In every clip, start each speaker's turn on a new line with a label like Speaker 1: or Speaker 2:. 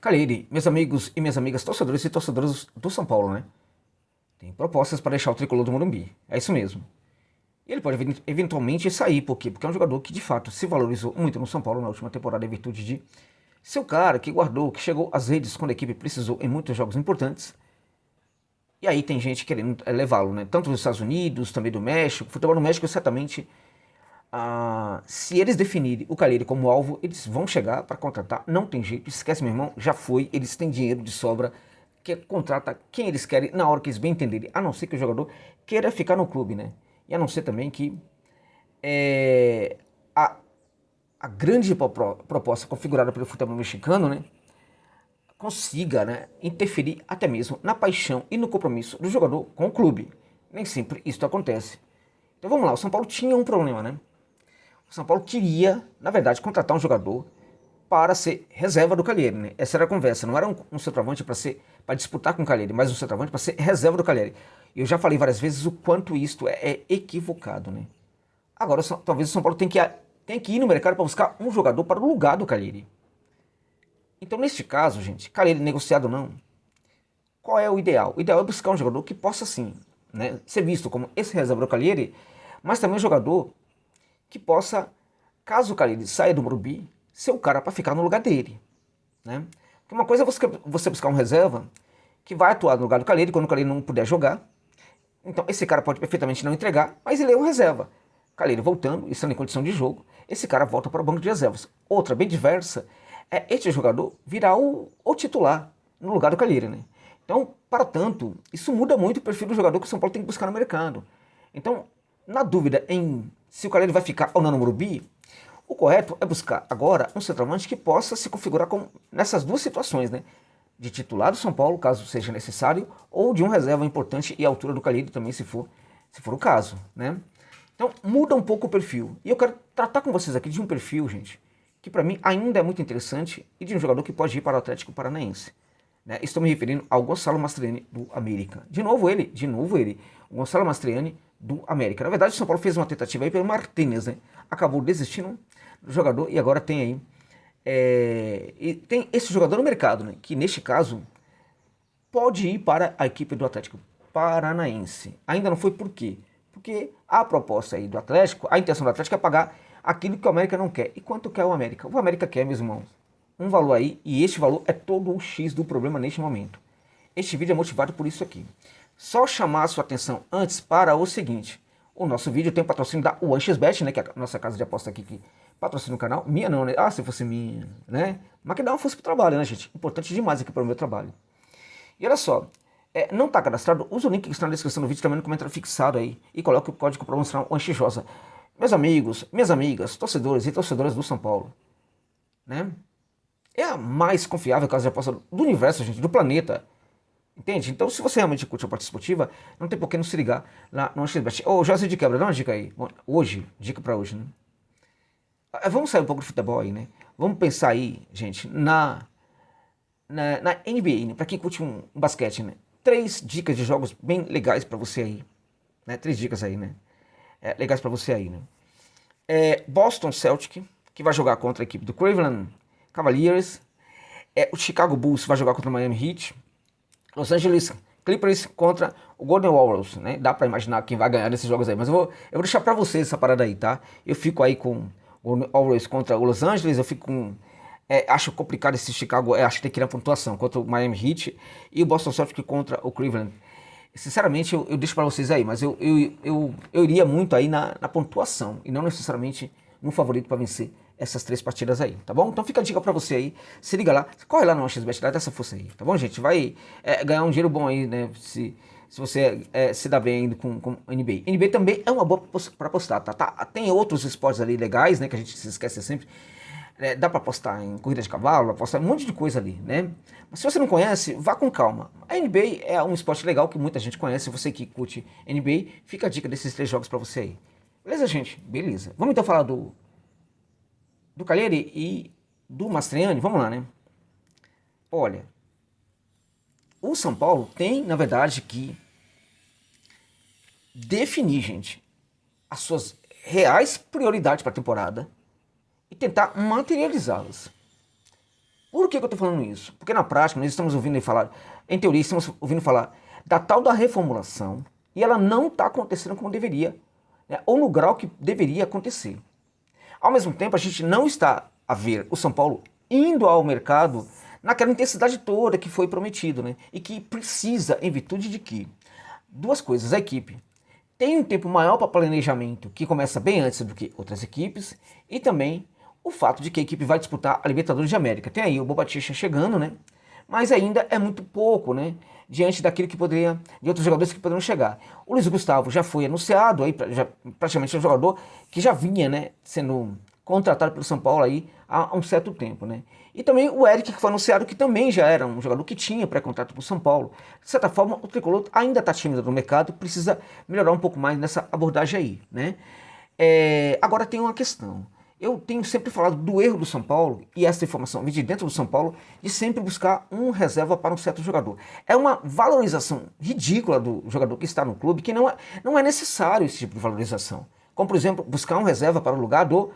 Speaker 1: Caleri, meus amigos e minhas amigas, torcedores e torcedoras do São Paulo, né? Tem propostas para deixar o tricolor do Morumbi. É isso mesmo. E ele pode eventualmente sair, por quê? Porque é um jogador que de fato se valorizou muito no São Paulo na última temporada em virtude de ser o cara que guardou, que chegou às redes quando a equipe precisou em muitos jogos importantes. E aí tem gente querendo levá-lo, né? Tanto dos Estados Unidos, também do México. Futebol no México, certamente, se eles definirem o Caleri como alvo, eles vão chegar para contratar. Não tem jeito, esquece, meu irmão, já foi. Eles têm dinheiro de sobra, que contrata quem eles querem na hora que eles bem entenderem. A não ser que o jogador queira ficar no clube, né? E a não ser também que é, a, a grande proposta configurada pelo futebol mexicano, né? Consiga, né, interferir até mesmo na paixão e no compromisso do jogador com o clube. Nem sempre isso acontece. Então vamos lá, o São Paulo tinha um problema, né? O São Paulo queria, na verdade, contratar um jogador para ser reserva do Calheri, né? Essa era a conversa, não era um centroavante para disputar com o Calheri, mas um centroavante para ser reserva do Calheri. Eu já falei várias vezes o quanto isto é equivocado, né? Agora, talvez o São Paulo tenha que ir no mercado para buscar um jogador para o lugar do Calheri. Então, neste caso, gente, Calheri negociado ou não, qual é o ideal? O ideal é buscar um jogador que possa, sim, né, ser visto como esse reserva do Calheri, mas também um jogador que possa, caso o Calheri saia do Morumbi, ser o cara para ficar no lugar dele, né? Porque uma coisa é você buscar um reserva que vai atuar no lugar do Calheri quando o Calheri não puder jogar. Então esse cara pode perfeitamente não entregar, mas ele é um reserva. Calheri voltando, estando em condição de jogo, esse cara volta para o banco de reservas. Outra bem diversa é este jogador virar o titular no lugar do Calheri, né? Então, para tanto, isso muda muito o perfil do jogador que o São Paulo tem que buscar no mercado. Então, na dúvida em se o Calheri vai ficar ou não no Morumbi, o correto é buscar agora um centroavante que possa se configurar nessas duas situações, né? De titular do São Paulo, caso seja necessário, ou de um reserva importante e a altura do Calheri também, se for o caso, né? Então muda um pouco o perfil. E eu quero tratar com vocês aqui de um perfil, gente, que para mim ainda é muito interessante e de um jogador que pode ir para o Atlético Paranaense. Né? Estou me referindo ao Gonçalo Mastriani do América. De novo ele, o Gonçalo Mastriani do América. Na verdade, o São Paulo fez uma tentativa aí pelo Martínez, né? Acabou desistindo do jogador e agora tem aí e tem esse jogador no mercado, né? Que neste caso pode ir para a equipe do Atlético Paranaense. Ainda não foi por quê? Porque a proposta aí do Atlético, a intenção do Atlético é pagar aquilo que o América não quer. E quanto quer o América? O América quer, meus irmãos, um valor aí, e este valor é todo o X do problema neste momento. Este vídeo é motivado por isso aqui. Só chamar a sua atenção antes para o seguinte: o nosso vídeo tem o patrocínio da OneXBet, né, que é a nossa casa de aposta aqui que patrocina o canal. Minha não, né? Ah, se fosse minha, né? Mas que dá uma força pro trabalho, né, gente? Importante demais aqui para o meu trabalho. E olha só, não está cadastrado? Usa o link que está na descrição do vídeo, também no comentário fixado aí, e coloque o código promocional ONXJOSA. Meus amigos, minhas amigas, torcedores e torcedoras do São Paulo, né? É a mais confiável casa de aposta do universo, gente, do planeta. Entende? Então, se você realmente curte a parte esportiva, não tem por que não se ligar lá no XBet. Ô, José de Quebra, dá uma dica aí. Hoje, dica pra hoje, né? Vamos sair um pouco do futebol aí, né? Vamos pensar aí, gente, na NBA, né? Pra quem curte um basquete, né? 3 dicas de jogos bem legais pra você aí. Né? 3 dicas aí, né? Legais pra você aí, né? Boston Celtic, que vai jogar contra a equipe do Cleveland Cavaliers. O Chicago Bulls vai jogar contra o Miami Heat. Los Angeles Clippers contra o Golden Warriors, né? Dá pra imaginar quem vai ganhar nesses jogos aí, mas eu vou deixar pra vocês essa parada aí, tá? Eu fico aí com o Golden Warriors contra o Los Angeles, eu fico com... acho complicado esse Chicago, acho que tem que ir na pontuação, contra o Miami Heat e o Boston Celtics contra o Cleveland. Sinceramente, eu deixo pra vocês aí, mas eu iria muito aí na pontuação e não necessariamente no favorito pra vencer essas 3 partidas aí, tá bom? Então fica a dica pra você aí, se liga lá, corre lá no XBet, dá essa força aí, tá bom, gente? Vai ganhar um dinheiro bom aí, né? Se você se dá bem ainda com NBA. NBA também é uma boa pra apostar, tá? Tem outros esportes ali legais, né? Que a gente se esquece sempre. Dá pra apostar em corrida de cavalo, apostar em um monte de coisa ali, né? Mas se você não conhece, vá com calma. A NBA é um esporte legal que muita gente conhece. Você que curte NBA, fica a dica desses 3 jogos pra você aí. Beleza, gente? Beleza. Vamos então falar do Calheri e do Mastriani, vamos lá, né? Olha, o São Paulo tem, na verdade, que definir, gente, as suas reais prioridades para a temporada e tentar materializá-las. Por que eu estou falando isso? Porque na prática nós estamos ouvindo falar, em teoria estamos ouvindo falar da tal da reformulação e ela não está acontecendo como deveria, né? Ou no grau que deveria acontecer. Ao mesmo tempo, a gente não está a ver o São Paulo indo ao mercado naquela intensidade toda que foi prometido, né? E que precisa, em virtude de que duas coisas: a equipe tem um tempo maior para planejamento, que começa bem antes do que outras equipes, e também o fato de que a equipe vai disputar a Libertadores de América. Tem aí o Bobadilla chegando, né? Mas ainda é muito pouco, né? Diante daquilo que poderia, de outros jogadores que poderiam chegar. O Luiz Gustavo já foi anunciado, aí, já, praticamente é um jogador que já vinha, né, sendo contratado pelo São Paulo aí há um certo tempo, né? E também o Eric, que foi anunciado, que também já era um jogador que tinha pré-contrato para o São Paulo. De certa forma, o Tricolor ainda está tímido no mercado, precisa melhorar um pouco mais nessa abordagem aí, né? Agora tem uma questão. Eu tenho sempre falado do erro do São Paulo, e essa informação vem de dentro do São Paulo, de sempre buscar um reserva para um certo jogador. É uma valorização ridícula do jogador que está no clube, que não é necessário esse tipo de valorização. Como, por exemplo, buscar um reserva para o lugar do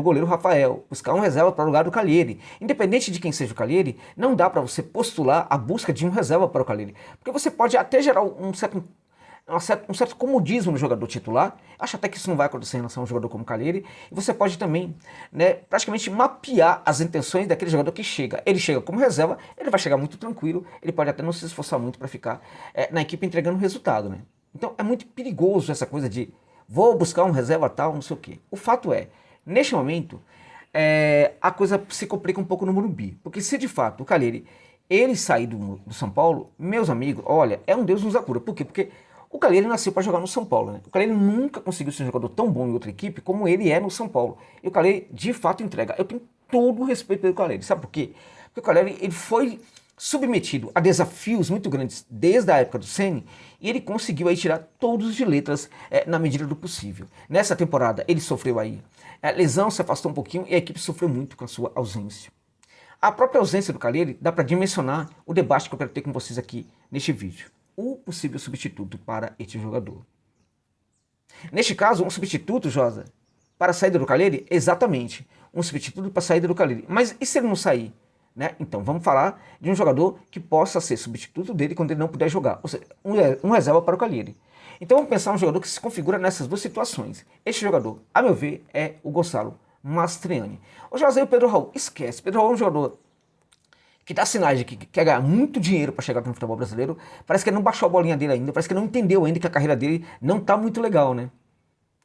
Speaker 1: goleiro Rafael, buscar um reserva para o lugar do Calheri. Independente de quem seja o Calheri, não dá para você postular a busca de um reserva para o Calheri, porque você pode até gerar um certo comodismo no jogador titular. Acho até que isso não vai acontecer em relação a um jogador como o Calheri. E você pode também, né, praticamente mapear as intenções daquele jogador que chega. Ele chega como reserva, ele vai chegar muito tranquilo, ele pode até não se esforçar muito para ficar na equipe entregando resultado, né? Então é muito perigoso essa coisa de vou buscar um reserva tal, não sei o quê. O fato é, neste momento, a coisa se complica um pouco no Morumbi. Porque se de fato o Calheri ele sair do São Paulo, meus amigos, olha, é um Deus nos acuda. Por quê? Porque o Calheri nasceu para jogar no São Paulo, né? O Calheri nunca conseguiu ser um jogador tão bom em outra equipe como ele é no São Paulo. E o Calheri, de fato, entrega. Eu tenho todo o respeito pelo Calheri. Sabe por quê? Porque o Calheri ele foi submetido a desafios muito grandes desde a época do Ceni e ele conseguiu aí tirar todos de letras na medida do possível. Nessa temporada ele sofreu aí lesão, se afastou um pouquinho e a equipe sofreu muito com a sua ausência. A própria ausência do Calheri dá para dimensionar o debate que eu quero ter com vocês aqui neste vídeo. O possível substituto para este jogador. Neste caso, um substituto, Josa, para a saída do Calheri? Exatamente, um substituto para a saída do Calheri. Mas e se ele não sair? Né? Então vamos falar de um jogador que possa ser substituto dele quando ele não puder jogar, ou seja, um reserva para o Calheri. Então vamos pensar um jogador que se configura nessas duas situações. Este jogador, a meu ver, é o Gonçalo Mastriani. O José e o Pedro Raul, esquece. Pedro Raul é um jogador que dá sinais de que quer ganhar muito dinheiro para chegar no futebol brasileiro. Parece que ele não baixou a bolinha dele ainda, parece que ele não entendeu ainda que a carreira dele não tá muito legal, né?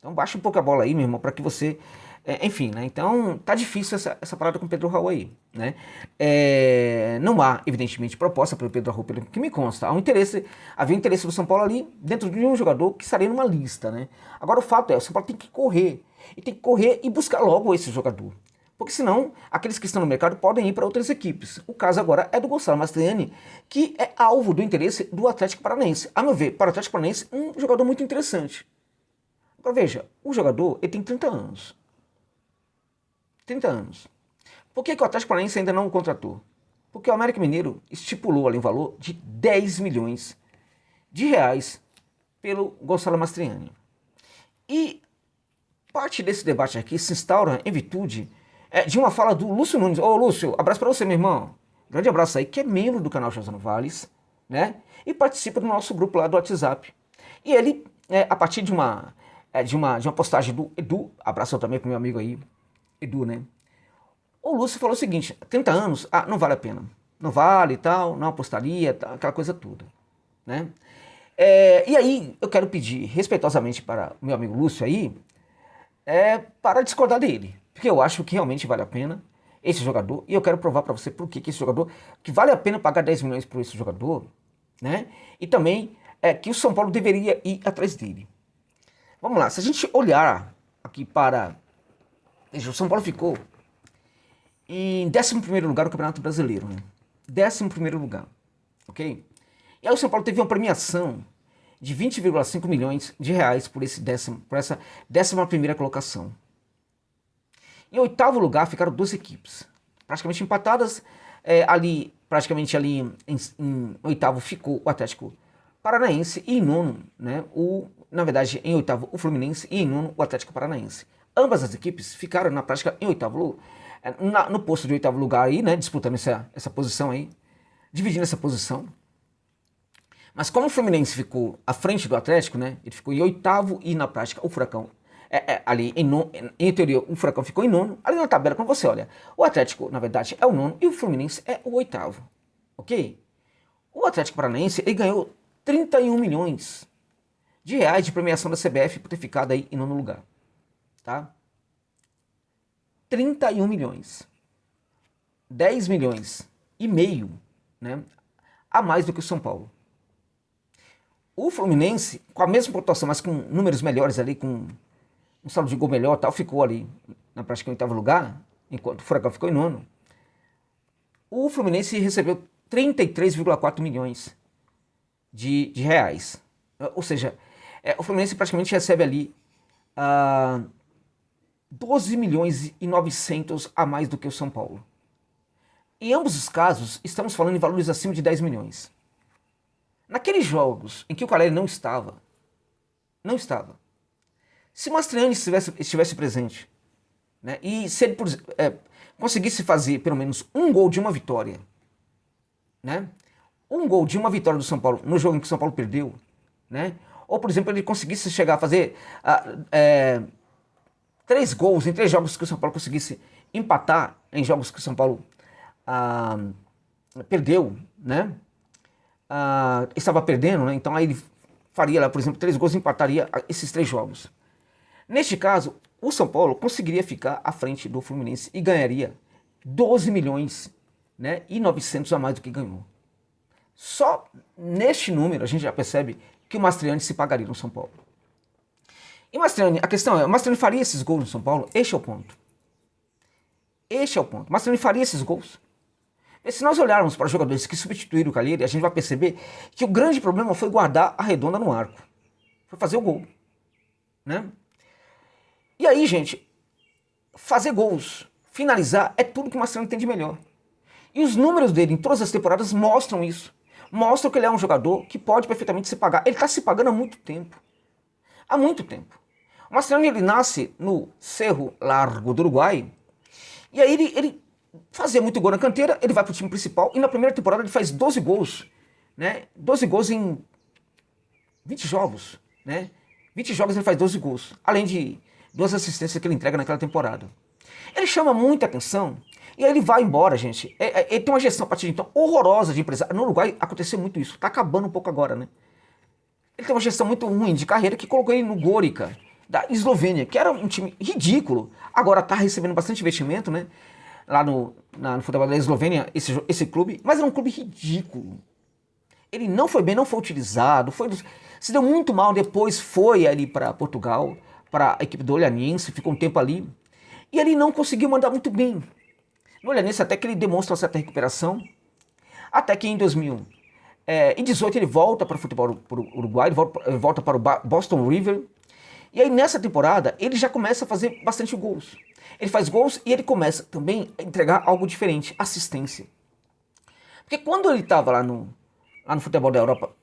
Speaker 1: Então baixa um pouco a bola aí, meu irmão, para que você... enfim, né? Então tá difícil essa parada com o Pedro Raul aí, né? Não há, evidentemente, proposta pelo Pedro Raul, pelo que me consta. Havia interesse do São Paulo ali dentro de um jogador que estaria numa lista, né? Agora o fato é, o São Paulo tem que correr. E tem que correr e buscar logo esse jogador. Porque senão, aqueles que estão no mercado podem ir para outras equipes. O caso agora é do Gonçalo Mastriani, que é alvo do interesse do Atlético Paranaense. A meu ver, para o Atlético Paranaense, um jogador muito interessante. Agora veja, o jogador ele tem 30 anos. 30 anos. Por que o Atlético Paranaense ainda não o contratou? Porque o América Mineiro estipulou ali um valor de 10 milhões de reais pelo Gonçalo Mastriani. E parte desse debate aqui se instaura em virtude de uma fala do Lúcio Nunes. Ô Lúcio, abraço pra você, meu irmão. Grande abraço aí, que é membro do canal José Novales, né? E participa do nosso grupo lá do WhatsApp. E ele, a partir de uma postagem do Edu, abraço também pro meu amigo aí, Edu, né? O Lúcio falou o seguinte: 30 anos, não vale a pena. Não vale e tal, não apostaria, tal, aquela coisa toda, né? E aí, eu quero pedir respeitosamente para o meu amigo Lúcio aí, para discordar dele. Porque eu acho que realmente vale a pena esse jogador. E eu quero provar para você por que esse jogador, que vale a pena pagar 10 milhões por esse jogador, né? E também que o São Paulo deveria ir atrás dele. Vamos lá, se a gente olhar aqui para... Veja, o São Paulo ficou em 11º lugar no Campeonato Brasileiro, né? 11º lugar, ok? E aí o São Paulo teve uma premiação de 20,5 milhões de reais por essa 11ª colocação. Em 8º lugar ficaram duas equipes, praticamente empatadas, praticamente ali em 8º ficou o Atlético Paranaense e em 9º, né, na verdade em 8º o Fluminense e em 9º o Atlético Paranaense. Ambas as equipes ficaram na prática em 8º no posto de oitavo lugar aí, né, disputando essa posição aí, dividindo essa posição. Mas como o Fluminense ficou à frente do Atlético, né, ele ficou em oitavo e na prática o Furacão, ali em teoria o Furacão ficou em nono, ali na tabela quando você olha, o Atlético na verdade é o nono e o Fluminense é o oitavo, ok? O Atlético Paranaense, ele ganhou 31 milhões de reais de premiação da CBF por ter ficado aí em nono lugar, tá? 31 milhões, 10 milhões e meio, né, a mais do que o São Paulo. O Fluminense, com a mesma pontuação, mas com números melhores ali, com um saldo de gol melhor, tal, ficou ali na prática em oitavo lugar, enquanto o Furacão ficou em nono. O Fluminense recebeu 33,4 milhões de reais. Ou seja, o Fluminense praticamente recebe ali 12 milhões e 900 a mais do que o São Paulo. Em ambos os casos, estamos falando em valores acima de 10 milhões. Naqueles jogos em que o Caleri não estava, se o Mastriani estivesse presente, né, e se ele conseguisse fazer pelo menos um gol de uma vitória, né, um gol de uma vitória do São Paulo no jogo em que o São Paulo perdeu, né, ou por exemplo ele conseguisse chegar a fazer 3 gols em 3 jogos que o São Paulo conseguisse empatar em jogos que o São Paulo perdeu, né, estava perdendo, né, então aí ele faria lá, por exemplo, 3 gols e empataria esses 3 jogos. Neste caso, o São Paulo conseguiria ficar à frente do Fluminense e ganharia 12 milhões, né, e 900 a mais do que ganhou. Só neste número a gente já percebe que o Mastriani se pagaria no São Paulo. E Mastriani, a questão é, o Mastriani faria esses gols no São Paulo? Este é o ponto. O Mastriani faria esses gols? E se nós olharmos para os jogadores que substituíram o Caleri, a gente vai perceber que o grande problema foi guardar a redonda no arco. Foi fazer o gol, né? E aí, gente, fazer gols, finalizar, é tudo que o Mastriani tem de melhor. E os números dele em todas as temporadas mostram isso. Mostram que ele é um jogador que pode perfeitamente se pagar. Ele está se pagando há muito tempo. Há muito tempo. O Mastriani, ele nasce no Cerro Largo do Uruguai. E aí ele fazia muito gol na canteira, ele vai para o time principal. E na primeira temporada ele faz 12 gols. Né? 12 gols em 20 jogos. Né? 20 jogos ele faz 12 gols. Além de 2 assistências que ele entrega naquela temporada. Ele chama muita atenção. E aí ele vai embora, gente. Ele tem uma gestão a partir de então horrorosa de empresário. No Uruguai aconteceu muito isso. Tá acabando um pouco agora, né? Ele tem uma gestão muito ruim de carreira que colocou ele no Gorica, da Eslovênia, que era um time ridículo. Agora tá recebendo bastante investimento, né? Lá no futebol da Eslovênia, esse clube. Mas era um clube ridículo. Ele não foi bem, não foi utilizado. Se deu muito mal. Depois foi ali para Portugal, para a equipe do Olhanense, ficou um tempo ali. E ele não conseguiu mandar muito bem. No Olhanense até que ele demonstra uma certa recuperação, até que em 2018 ele volta para o futebol uruguai, ele volta para o Boston River, e aí nessa temporada ele já começa a fazer bastante gols. Ele faz gols e ele começa também a entregar algo diferente, assistência. Porque quando ele estava lá no futebol da Europa,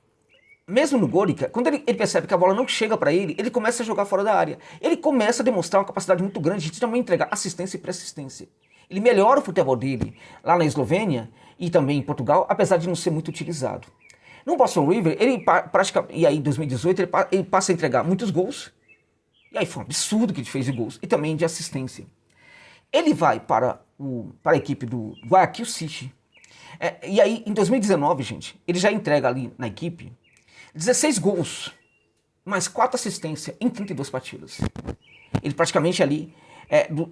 Speaker 1: mesmo no Gorica, quando ele percebe que a bola não chega para ele, ele começa a jogar fora da área. Ele começa a demonstrar uma capacidade muito grande de também entregar assistência e pré-assistência. Ele melhora o futebol dele lá na Eslovênia e também em Portugal, apesar de não ser muito utilizado. No Boston River, e aí em 2018, ele passa a entregar muitos gols. E aí foi um absurdo que ele fez de gols e também de assistência. Ele vai para a equipe do Guayaquil City. E aí em 2019, gente, ele já entrega ali na equipe 16 gols, mais 4 assistências em 32 partidas. Ele praticamente ali,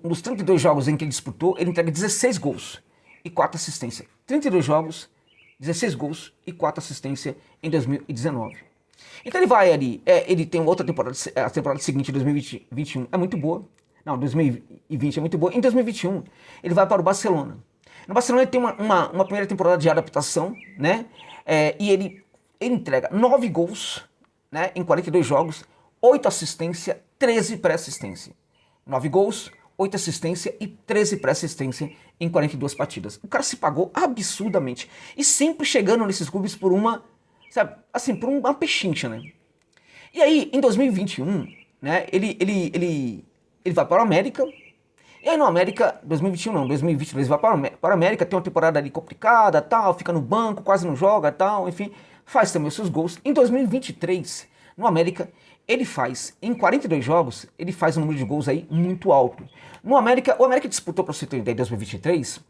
Speaker 1: nos 32 jogos em que ele disputou, ele entrega 16 gols e 4 assistências. 32 jogos, 16 gols e 4 assistências em 2019. Então ele vai ali, ele tem outra temporada, a temporada seguinte, 2021, é muito boa. Não, 2020 é muito boa. Em 2021, ele vai para o Barcelona. No Barcelona ele tem uma primeira temporada de adaptação, né? E ele entrega 9 gols, né, em 42 jogos, 8 assistências, 13 pré-assistência. 9 gols, 8 assistências e 13 pré-assistência em 42 partidas. O cara se pagou absurdamente. E sempre chegando nesses clubes por uma, sabe, assim, por uma pechincha, né? E aí, em 2021, né, ele vai para o América E aí no América, 2021 não, 2022 vai para o América, tem uma temporada ali complicada, tal, fica no banco, quase não joga, tal, enfim, faz também os seus gols. Em 2023, no América, ele faz, em 42 jogos, ele faz um número de gols aí muito alto. No América, o América disputou, para você ter ideia, em 2023,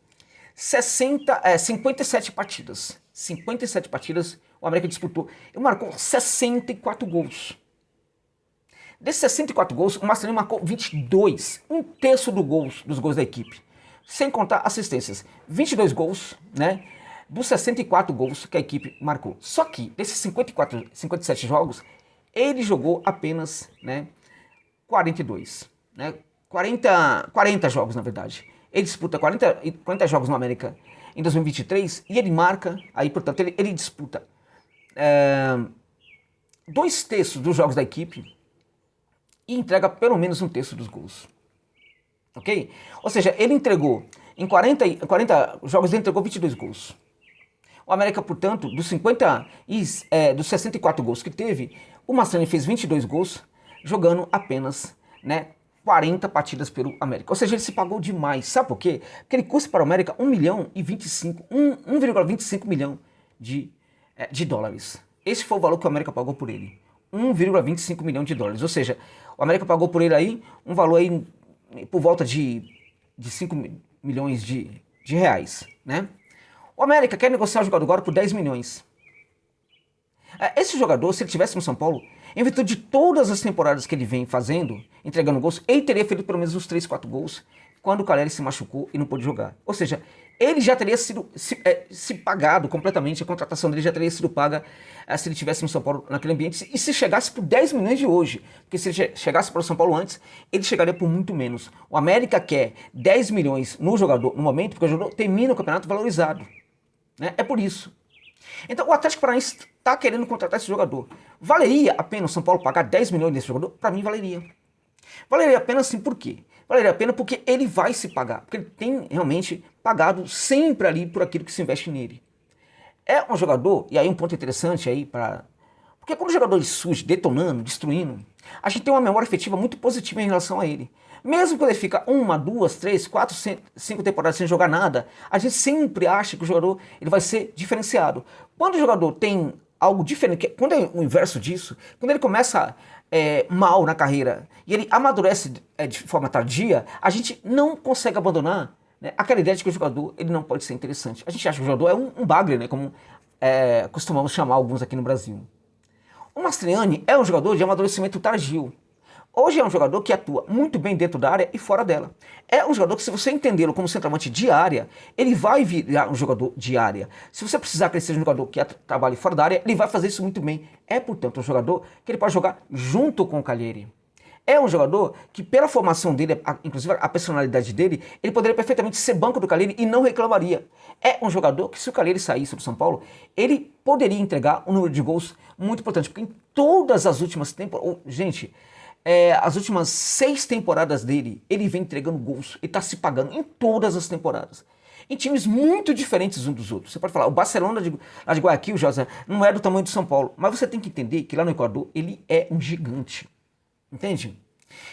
Speaker 1: 57 partidas. 57 partidas o América disputou e marcou 64 gols. Desses 64 gols, o Mastrani marcou 22, um terço dos gols da equipe. Sem contar assistências. 22 gols, né? Dos 64 gols que a equipe marcou. Só que, desses 57 jogos, ele jogou apenas, né, 42. Né? 40 jogos, na verdade. Ele disputa 40 jogos no América em 2023 e ele marca, aí, portanto, ele disputa 2/3 dos jogos da equipe e entrega pelo menos um terço dos gols. Ok? Ou seja, ele entregou, em 40 jogos, ele entregou 22 gols. O América, portanto, dos 64 gols que teve, o Mastrani fez 22 gols, jogando apenas, né, 40 partidas pelo América. Ou seja, ele se pagou demais. Sabe por quê? Porque ele custa para o América 1,25 milhão de dólares. Esse foi o valor que o América pagou por ele. 1,25 milhão de dólares. Ou seja, o América pagou por ele aí um valor aí por volta de 5 milhões de reais, né? O América quer negociar o jogador agora por 10 milhões. Esse jogador, se ele estivesse no São Paulo, em virtude de todas as temporadas que ele vem fazendo, entregando gols, ele teria feito pelo menos uns 3, 4 gols quando o Calleri se machucou e não pôde jogar. Ou seja, ele já teria sido se pagado completamente, a contratação dele já teria sido paga se ele estivesse no São Paulo naquele ambiente, e se chegasse por 10 milhões de hoje, porque se ele chegasse para o São Paulo antes, ele chegaria por muito menos. O América quer 10 milhões no jogador no momento, porque o jogador termina o campeonato valorizado. Né? É por isso. Então o Atlético Paranaense está querendo contratar esse jogador. Valeria a pena o São Paulo pagar 10 milhões nesse jogador? Para mim valeria. Valeria a pena sim, por quê? Valeria a pena porque ele vai se pagar. Porque ele tem realmente pagado sempre ali por aquilo que se investe nele. É um jogador, e aí um ponto interessante aí para... Porque quando o jogador surge detonando, destruindo, a gente tem uma memória afetiva muito positiva em relação a ele. Mesmo quando ele fica 1, 2, 3, 4, 5 temporadas sem jogar nada, a gente sempre acha que o jogador ele vai ser diferenciado. Quando o jogador tem algo diferente, quando é o inverso disso, quando ele começa mal na carreira e ele amadurece de forma tardia, a gente não consegue abandonar, né, aquela ideia de que o jogador ele não pode ser interessante. A gente acha que o jogador é um bagre, né, como costumamos chamar alguns aqui no Brasil. O Mastriani é um jogador de amadurecimento tardio. Hoje é um jogador que atua muito bem dentro da área e fora dela. É um jogador que, se você entendê-lo como centroavante de área, ele vai virar um jogador de área. Se você precisar que ele seja um jogador que trabalhe fora da área, ele vai fazer isso muito bem. É, portanto, um jogador que ele pode jogar junto com o Calleri. É um jogador que, pela formação dele, inclusive a personalidade dele, ele poderia perfeitamente ser banco do Calleri e não reclamaria. É um jogador que, se o Calleri saísse do São Paulo, ele poderia entregar um número de gols muito importante. Porque em todas as últimas temporadas... Gente... as últimas 6 temporadas dele, ele vem entregando gols, ele está se pagando em todas as temporadas. Em times muito diferentes uns dos outros. Você pode falar, o Barcelona lá de Guayaquil, José, não é do tamanho do São Paulo. Mas você tem que entender que lá no Equador, ele é um gigante. Entende?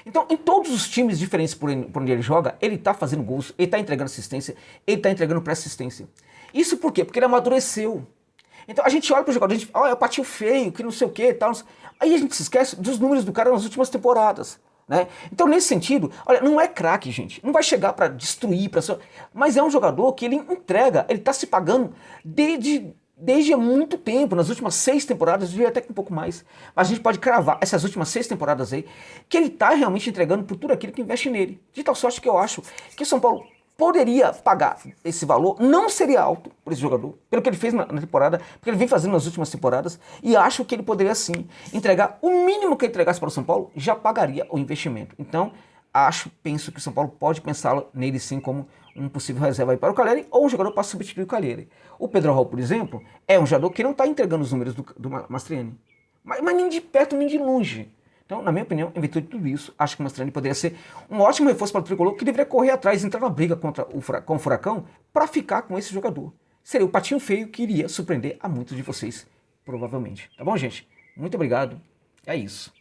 Speaker 1: Então, em todos os times diferentes por onde ele joga, ele está fazendo gols, ele está entregando assistência, ele está entregando pré-assistência. Isso por quê? Porque ele amadureceu. Então a gente olha para o jogador, a gente fala, é o patinho feio, que não sei o que e tal. Aí a gente se esquece dos números do cara nas últimas temporadas. Né? Então, nesse sentido, olha, não é craque, gente. Não vai chegar para destruir, mas é um jogador que ele entrega, ele está se pagando desde há muito tempo, nas últimas 6 temporadas, e até que um pouco mais. Mas a gente pode cravar essas últimas 6 temporadas aí, que ele está realmente entregando por tudo aquilo que investe nele. De tal sorte que eu acho que o São Paulo poderia pagar esse valor, não seria alto por esse jogador, pelo que ele fez na temporada, porque ele vem fazendo nas últimas temporadas, e acho que ele poderia sim entregar o mínimo que ele entregasse para o São Paulo, já pagaria o investimento. Então, penso que o São Paulo pode pensá-lo nele sim como um possível reserva aí para o Calleri, ou um jogador para substituir o Calleri. O Pedro Raul, por exemplo, é um jogador que não está entregando os números do Mastriani, mas nem de perto nem de longe. Então, na minha opinião, em virtude de tudo isso, acho que o Mastriani poderia ser um ótimo reforço para o Tricolor, que deveria correr atrás, entrar na briga com o Furacão, para ficar com esse jogador. Seria o patinho feio que iria surpreender a muitos de vocês, provavelmente. Tá bom, gente? Muito obrigado. É isso.